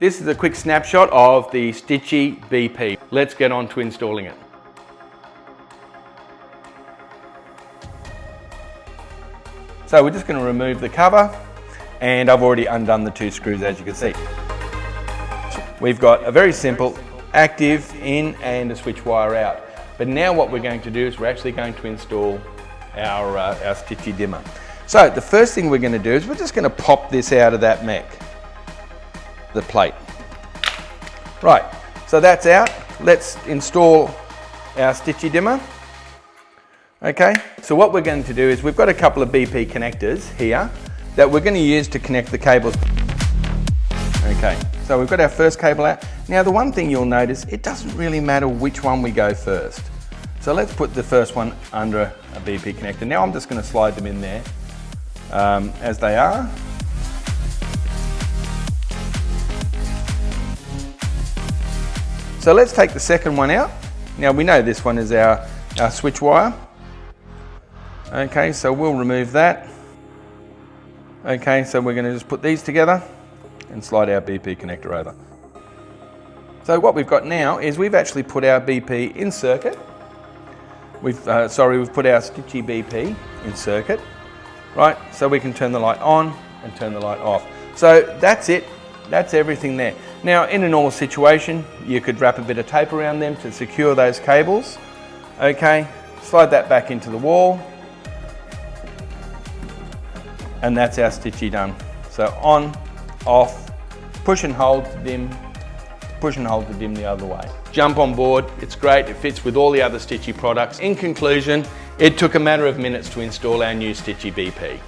This is a quick snapshot of the Stitchy BP. Let's get on to installing it. So we're just going to remove the cover, and I've already undone the 2 screws, as you can see. We've got a very simple active in and a switch wire out. But now what we're going to do is we're actually going to install our Stitchy dimmer. So the first thing we're going to do is we're just going to pop this out of that mech, the plate. Right, so that's out. Let's install our Stitchy dimmer. Okay, so what we're going to do is we've got a couple of BP connectors here that we're going to use to connect the cables. Okay, so we've got our first cable out. Now the one thing you'll notice, it doesn't really matter which one we go first. So let's put the first one under a BP connector. Now I'm just going to slide them in there as they are. So let's take the second one out. Now we know this one is our switch wire. Okay, so we'll remove that. Okay, so we're going to just put these together and slide our BP connector over. So what we've got now is we've actually put our BP in circuit. We've put our Stitchy BP in circuit, right? So we can turn the light on and turn the light off. So that's it. That's everything there. Now, in a normal situation, you could wrap a bit of tape around them to secure those cables. Okay, slide that back into the wall. And that's our Stitchy done. So on, off, push and hold to dim, push and hold to dim the other way. Jump on board, it's great, it fits with all the other Stitchy products. In conclusion, it took a matter of minutes to install our new Stitchy BP.